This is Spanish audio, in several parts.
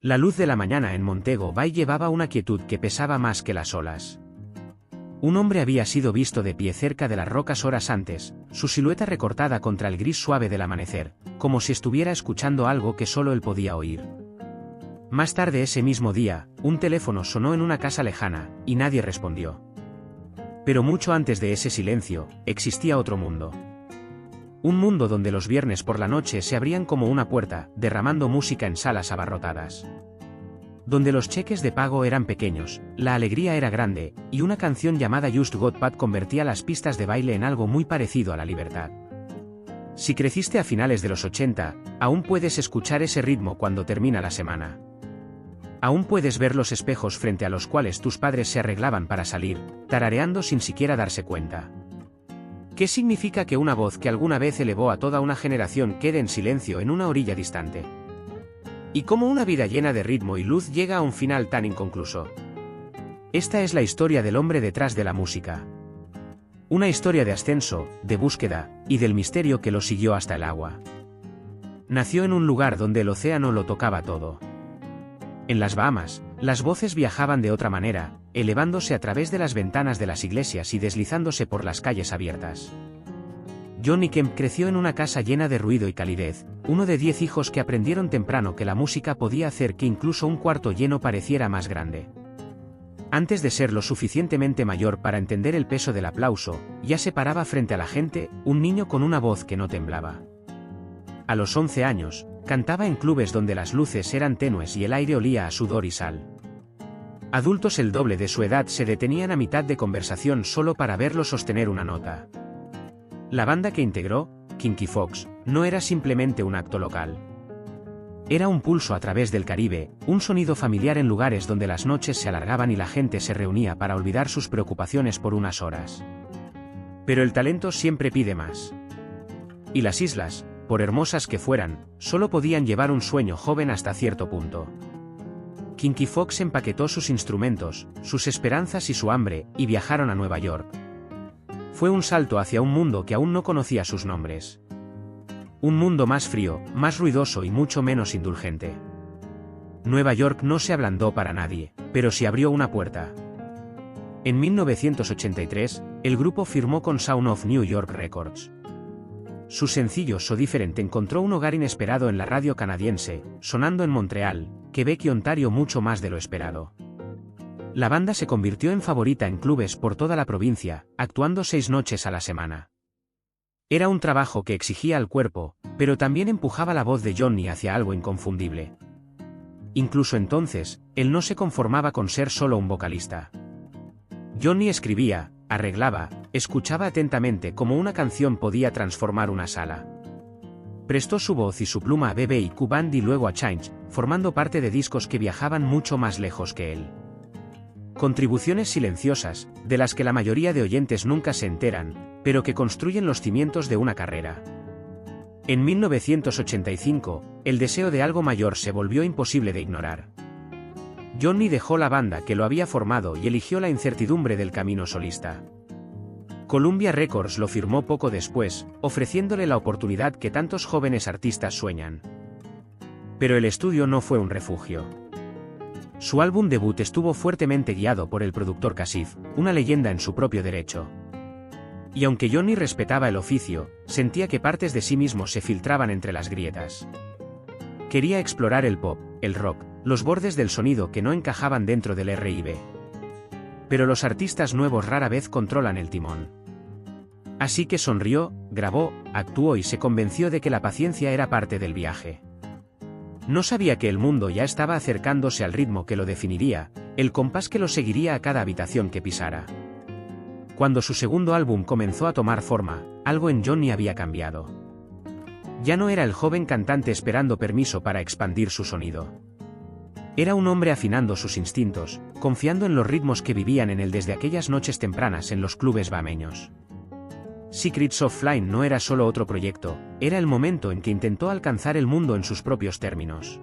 La luz de la mañana en Montego Bay llevaba una quietud que pesaba más que las olas. Un hombre había sido visto de pie cerca de las rocas horas antes, su silueta recortada contra el gris suave del amanecer, como si estuviera escuchando algo que solo él podía oír. Más tarde ese mismo día, un teléfono sonó en una casa lejana, y nadie respondió. Pero mucho antes de ese silencio, existía otro mundo. Un mundo donde los viernes por la noche se abrían como una puerta, derramando música en salas abarrotadas. Donde los cheques de pago eran pequeños, la alegría era grande, y una canción llamada Just Got Back convertía las pistas de baile en algo muy parecido a la libertad. Si creciste a finales de los 80, aún puedes escuchar ese ritmo cuando termina la semana. Aún puedes ver los espejos frente a los cuales tus padres se arreglaban para salir, tarareando sin siquiera darse cuenta. ¿Qué significa que una voz que alguna vez elevó a toda una generación quede en silencio en una orilla distante? ¿Y cómo una vida llena de ritmo y luz llega a un final tan inconcluso? Esta es la historia del hombre detrás de la música. Una historia de ascenso, de búsqueda, y del misterio que lo siguió hasta el agua. Nació en un lugar donde el océano lo tocaba todo. En las Bahamas, las voces viajaban de otra manera, elevándose a través de las ventanas de las iglesias y deslizándose por las calles abiertas. Johnny Kemp creció en una casa llena de ruido y calidez, uno de 10 hijos que aprendieron temprano que la música podía hacer que incluso un cuarto lleno pareciera más grande. Antes de ser lo suficientemente mayor para entender el peso del aplauso, ya se paraba frente a la gente, un niño con una voz que no temblaba. A los 11 años, cantaba en clubes donde las luces eran tenues y el aire olía a sudor y sal. Adultos el doble de su edad se detenían a mitad de conversación solo para verlo sostener una nota. La banda que integró, Kinky Fox, no era simplemente un acto local. Era un pulso a través del Caribe, un sonido familiar en lugares donde las noches se alargaban y la gente se reunía para olvidar sus preocupaciones por unas horas. Pero el talento siempre pide más. Y las islas, por hermosas que fueran, solo podían llevar un sueño joven hasta cierto punto. Kinky Fox empaquetó sus instrumentos, sus esperanzas y su hambre, y viajaron a Nueva York. Fue un salto hacia un mundo que aún no conocía sus nombres. Un mundo más frío, más ruidoso y mucho menos indulgente. Nueva York no se ablandó para nadie, pero sí abrió una puerta. En 1983, el grupo firmó con Sound of New York Records. Su sencillo So Different encontró un hogar inesperado en la radio canadiense, sonando en Montreal, Quebec y Ontario mucho más de lo esperado. La banda se convirtió en favorita en clubes por toda la provincia, actuando 6 noches a la semana. Era un trabajo que exigía al cuerpo, pero también empujaba la voz de Johnny hacia algo inconfundible. Incluso entonces, él no se conformaba con ser solo un vocalista. Johnny escribía, arreglaba, escuchaba atentamente cómo una canción podía transformar una sala. Prestó su voz y su pluma a BB&Q Band y luego a Change, formando parte de discos que viajaban mucho más lejos que él. Contribuciones silenciosas, de las que la mayoría de oyentes nunca se enteran, pero que construyen los cimientos de una carrera. En 1985, el deseo de algo mayor se volvió imposible de ignorar. Johnny dejó la banda que lo había formado y eligió la incertidumbre del camino solista. Columbia Records lo firmó poco después, ofreciéndole la oportunidad que tantos jóvenes artistas sueñan. Pero el estudio no fue un refugio. Su álbum debut estuvo fuertemente guiado por el productor Kashif, una leyenda en su propio derecho. Y aunque Johnny respetaba el oficio, sentía que partes de sí mismo se filtraban entre las grietas. Quería explorar el pop, el rock, los bordes del sonido que no encajaban dentro del R&B. Pero los artistas nuevos rara vez controlan el timón. Así que sonrió, grabó, actuó y se convenció de que la paciencia era parte del viaje. No sabía que el mundo ya estaba acercándose al ritmo que lo definiría, el compás que lo seguiría a cada habitación que pisara. Cuando su segundo álbum comenzó a tomar forma, algo en Johnny había cambiado. Ya no era el joven cantante esperando permiso para expandir su sonido. Era un hombre afinando sus instintos, confiando en los ritmos que vivían en él desde aquellas noches tempranas en los clubes bahameños. Secrets of Flying no era solo otro proyecto, era el momento en que intentó alcanzar el mundo en sus propios términos.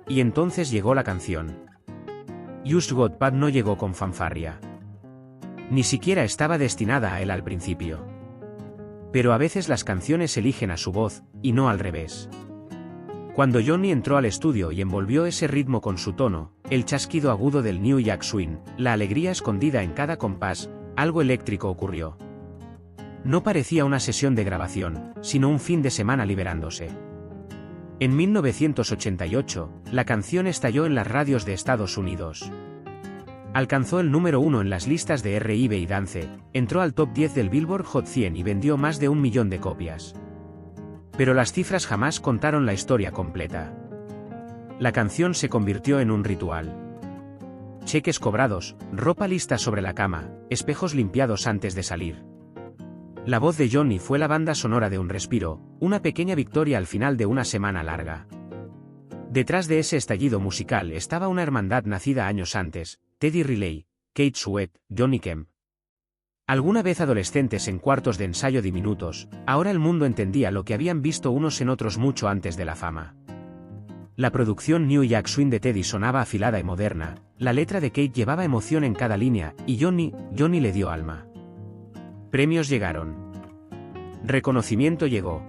Y entonces llegó la canción. Just Got Back no llegó con fanfarria. Ni siquiera estaba destinada a él al principio. Pero a veces las canciones eligen a su voz, y no al revés. Cuando Johnny entró al estudio y envolvió ese ritmo con su tono, el chasquido agudo del New Jack Swing, la alegría escondida en cada compás, algo eléctrico ocurrió. No parecía una sesión de grabación, sino un fin de semana liberándose. En 1988, la canción estalló en las radios de Estados Unidos. Alcanzó el número 1 en las listas de R&B y Dance, entró al top 10 del Billboard Hot 100 y vendió más de 1 millón de copias. Pero las cifras jamás contaron la historia completa. La canción se convirtió en un ritual. Cheques cobrados, ropa lista sobre la cama, espejos limpiados antes de salir. La voz de Johnny fue la banda sonora de un respiro, una pequeña victoria al final de una semana larga. Detrás de ese estallido musical estaba una hermandad nacida años antes: Teddy Riley, Kate Sweat, Johnny Kemp. Alguna vez adolescentes en cuartos de ensayo diminutos, ahora el mundo entendía lo que habían visto unos en otros mucho antes de la fama. La producción New Jack Swing de Teddy sonaba afilada y moderna, la letra de Kate llevaba emoción en cada línea, y Johnny le dio alma. Premios llegaron. Reconocimiento llegó.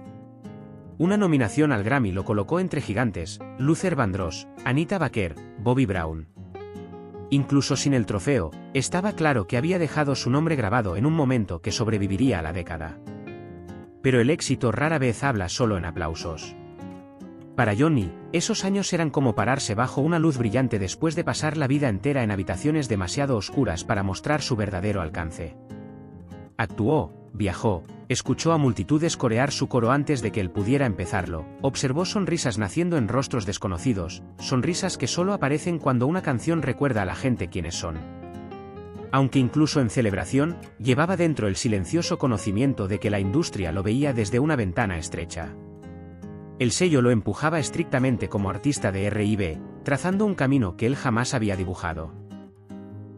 Una nominación al Grammy lo colocó entre gigantes: Luther Vandross, Anita Baker, Bobby Brown. Incluso sin el trofeo, estaba claro que había dejado su nombre grabado en un momento que sobreviviría a la década. Pero el éxito rara vez habla solo en aplausos. Para Johnny, esos años eran como pararse bajo una luz brillante después de pasar la vida entera en habitaciones demasiado oscuras para mostrar su verdadero alcance. Actuó, viajó, escuchó a multitudes corear su coro antes de que él pudiera empezarlo, observó sonrisas naciendo en rostros desconocidos, sonrisas que solo aparecen cuando una canción recuerda a la gente quiénes son. Aunque incluso en celebración, llevaba dentro el silencioso conocimiento de que la industria lo veía desde una ventana estrecha. El sello lo empujaba estrictamente como artista de R&B, trazando un camino que él jamás había dibujado.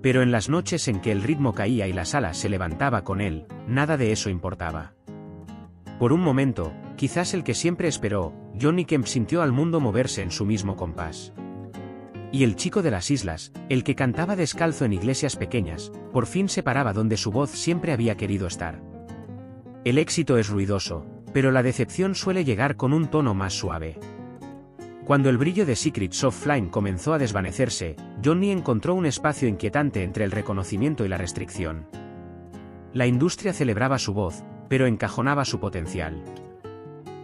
Pero en las noches en que el ritmo caía y la sala se levantaba con él, nada de eso importaba. Por un momento, quizás el que siempre esperó, Johnny Kemp sintió al mundo moverse en su mismo compás. Y el chico de las islas, el que cantaba descalzo en iglesias pequeñas, por fin se paraba donde su voz siempre había querido estar. El éxito es ruidoso, pero la decepción suele llegar con un tono más suave. Cuando el brillo de Secrets of Flying comenzó a desvanecerse, Johnny encontró un espacio inquietante entre el reconocimiento y la restricción. La industria celebraba su voz, pero encajonaba su potencial.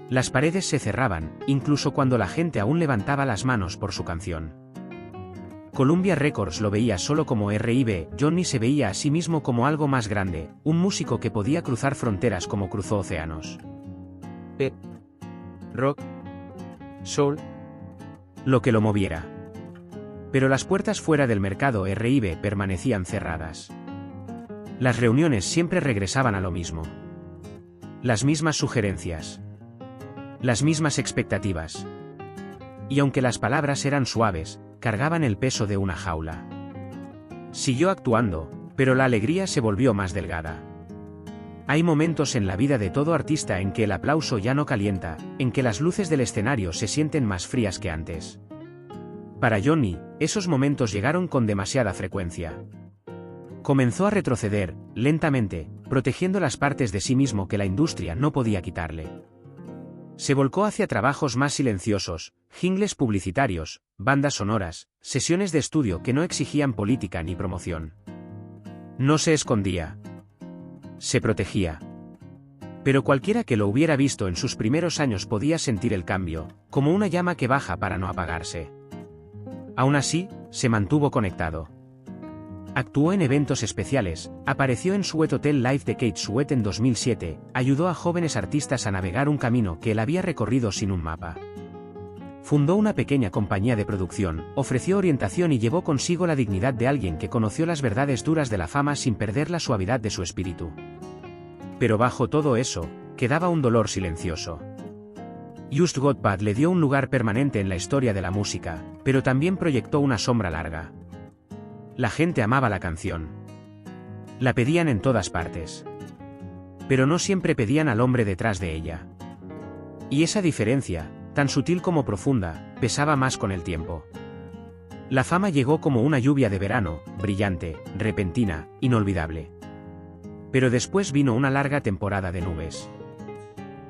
Las paredes se cerraban, incluso cuando la gente aún levantaba las manos por su canción. Columbia Records lo veía solo como R&B, Johnny se veía a sí mismo como algo más grande, un músico que podía cruzar fronteras como cruzó océanos. Pop, rock, soul, lo que lo moviera. Pero las puertas fuera del mercado R&B permanecían cerradas. Las reuniones siempre regresaban a lo mismo. Las mismas sugerencias. Las mismas expectativas. Y aunque las palabras eran suaves, cargaban el peso de una jaula. Siguió actuando, pero la alegría se volvió más delgada. Hay momentos en la vida de todo artista en que el aplauso ya no calienta, en que las luces del escenario se sienten más frías que antes. Para Johnny, esos momentos llegaron con demasiada frecuencia. Comenzó a retroceder, lentamente, protegiendo las partes de sí mismo que la industria no podía quitarle. Se volcó hacia trabajos más silenciosos, jingles publicitarios, bandas sonoras, sesiones de estudio que no exigían política ni promoción. No se escondía. Se protegía. Pero cualquiera que lo hubiera visto en sus primeros años podía sentir el cambio, como una llama que baja para no apagarse. Aún así, se mantuvo conectado. Actuó en eventos especiales, apareció en Sweat Hotel Live de Kate Sweat en 2007, ayudó a jóvenes artistas a navegar un camino que él había recorrido sin un mapa. Fundó una pequeña compañía de producción, ofreció orientación y llevó consigo la dignidad de alguien que conoció las verdades duras de la fama sin perder la suavidad de su espíritu. Pero bajo todo eso, quedaba un dolor silencioso. Just Got Bad le dio un lugar permanente en la historia de la música, pero también proyectó una sombra larga. La gente amaba la canción. La pedían en todas partes. Pero no siempre pedían al hombre detrás de ella. Y esa diferencia, tan sutil como profunda, pesaba más con el tiempo. La fama llegó como una lluvia de verano, brillante, repentina, inolvidable. Pero después vino una larga temporada de nubes.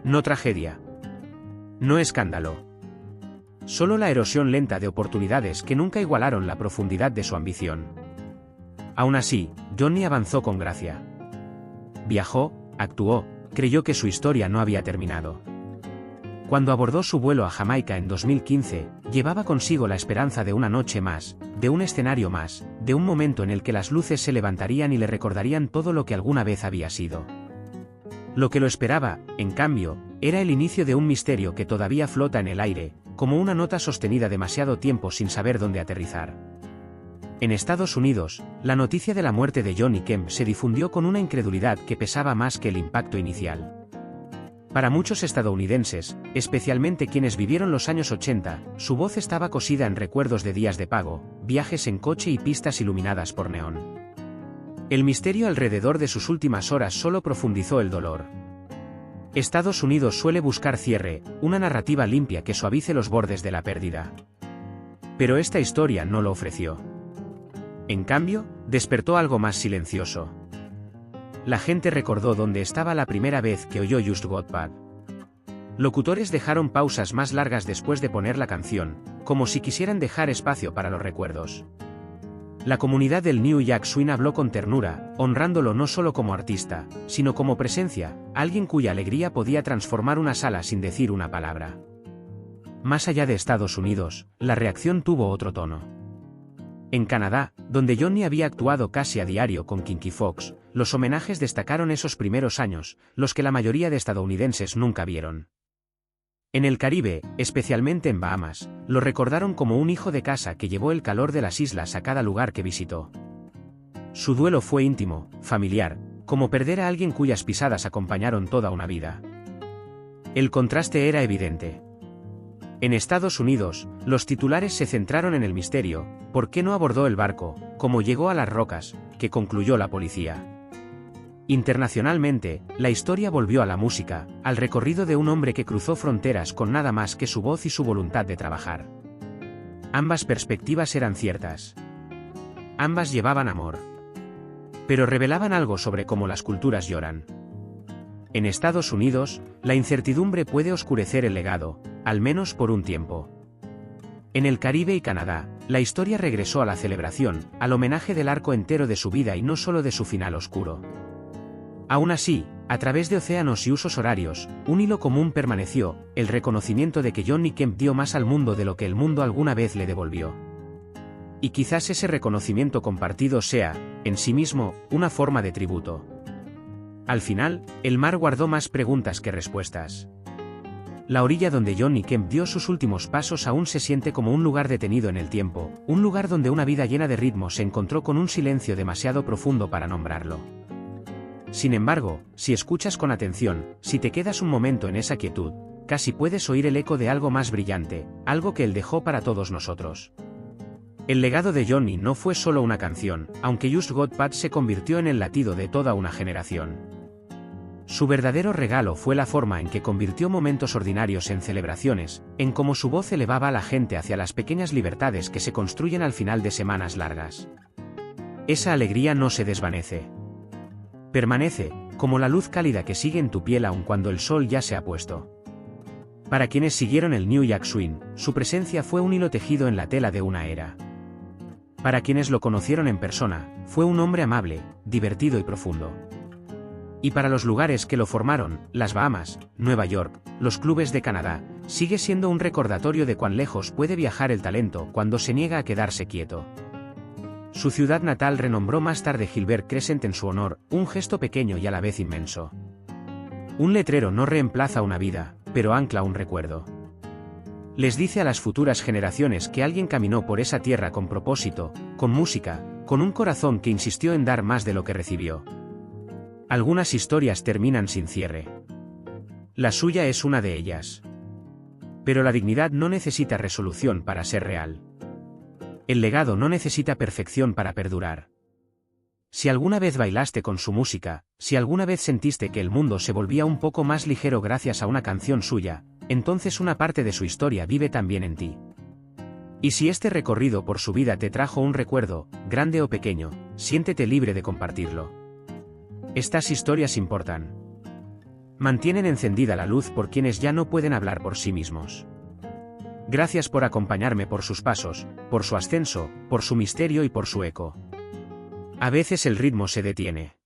No tragedia. No escándalo. solo la erosión lenta de oportunidades que nunca igualaron la profundidad de su ambición. Aún así, Johnny avanzó con gracia. Viajó, actuó, creyó que su historia no había terminado. Cuando abordó su vuelo a Jamaica en 2015, llevaba consigo la esperanza de una noche más, de un escenario más, de un momento en el que las luces se levantarían y le recordarían todo lo que alguna vez había sido. Lo que lo esperaba, en cambio, era el inicio de un misterio que todavía flota en el aire, como una nota sostenida demasiado tiempo sin saber dónde aterrizar. En Estados Unidos, la noticia de la muerte de Johnny Kemp se difundió con una incredulidad que pesaba más que el impacto inicial. Para muchos estadounidenses, especialmente quienes vivieron los años 80, su voz estaba cosida en recuerdos de días de pago, viajes en coche y pistas iluminadas por neón. El misterio alrededor de sus últimas horas solo profundizó el dolor. Estados Unidos suele buscar cierre, una narrativa limpia que suavice los bordes de la pérdida. Pero esta historia no lo ofreció. En cambio, despertó algo más silencioso. La gente recordó dónde estaba la primera vez que oyó Just Got Bad. Locutores dejaron pausas más largas después de poner la canción, como si quisieran dejar espacio para los recuerdos. La comunidad del New Jack Swing habló con ternura, honrándolo no solo como artista, sino como presencia, alguien cuya alegría podía transformar una sala sin decir una palabra. Más allá de Estados Unidos, la reacción tuvo otro tono. En Canadá, donde Johnny había actuado casi a diario con Kinky Fox, los homenajes destacaron esos primeros años, los que la mayoría de estadounidenses nunca vieron. En el Caribe, especialmente en Bahamas, lo recordaron como un hijo de casa que llevó el calor de las islas a cada lugar que visitó. Su duelo fue íntimo, familiar, como perder a alguien cuyas pisadas acompañaron toda una vida. El contraste era evidente. En Estados Unidos, los titulares se centraron en el misterio, ¿por qué no abordó el barco, cómo llegó a las rocas?, que concluyó la policía. Internacionalmente, la historia volvió a la música, al recorrido de un hombre que cruzó fronteras con nada más que su voz y su voluntad de trabajar. Ambas perspectivas eran ciertas. Ambas llevaban amor. Pero revelaban algo sobre cómo las culturas lloran. En Estados Unidos, la incertidumbre puede oscurecer el legado, al menos por un tiempo. En el Caribe y Canadá, la historia regresó a la celebración, al homenaje del arco entero de su vida y no solo de su final oscuro. Aún así, a través de océanos y usos horarios, un hilo común permaneció, el reconocimiento de que Johnny Kemp dio más al mundo de lo que el mundo alguna vez le devolvió. Y quizás ese reconocimiento compartido sea, en sí mismo, una forma de tributo. Al final, el mar guardó más preguntas que respuestas. La orilla donde Johnny Kemp dio sus últimos pasos aún se siente como un lugar detenido en el tiempo, un lugar donde una vida llena de ritmo se encontró con un silencio demasiado profundo para nombrarlo. Sin embargo, si escuchas con atención, si te quedas un momento en esa quietud, casi puedes oír el eco de algo más brillante, algo que él dejó para todos nosotros. El legado de Johnny no fue solo una canción, aunque Just Got Bad se convirtió en el latido de toda una generación. Su verdadero regalo fue la forma en que convirtió momentos ordinarios en celebraciones, en cómo su voz elevaba a la gente hacia las pequeñas libertades que se construyen al final de semanas largas. Esa alegría no se desvanece. Permanece, como la luz cálida que sigue en tu piel aun cuando el sol ya se ha puesto. Para quienes siguieron el New Jack Swing, su presencia fue un hilo tejido en la tela de una era. Para quienes lo conocieron en persona, fue un hombre amable, divertido y profundo. Y para los lugares que lo formaron, las Bahamas, Nueva York, los clubes de Canadá, sigue siendo un recordatorio de cuán lejos puede viajar el talento cuando se niega a quedarse quieto. Su ciudad natal renombró más tarde Gilbert Crescent en su honor, un gesto pequeño y a la vez inmenso. Un letrero no reemplaza una vida, pero ancla un recuerdo. Les dice a las futuras generaciones que alguien caminó por esa tierra con propósito, con música, con un corazón que insistió en dar más de lo que recibió. Algunas historias terminan sin cierre. La suya es una de ellas. Pero la dignidad no necesita resolución para ser real. El legado no necesita perfección para perdurar. Si alguna vez bailaste con su música, si alguna vez sentiste que el mundo se volvía un poco más ligero gracias a una canción suya, entonces una parte de su historia vive también en ti. Y si este recorrido por su vida te trajo un recuerdo, grande o pequeño, siéntete libre de compartirlo. Estas historias importan. Mantienen encendida la luz por quienes ya no pueden hablar por sí mismos. Gracias por acompañarme por sus pasos, por su ascenso, por su misterio y por su eco. A veces el ritmo se detiene.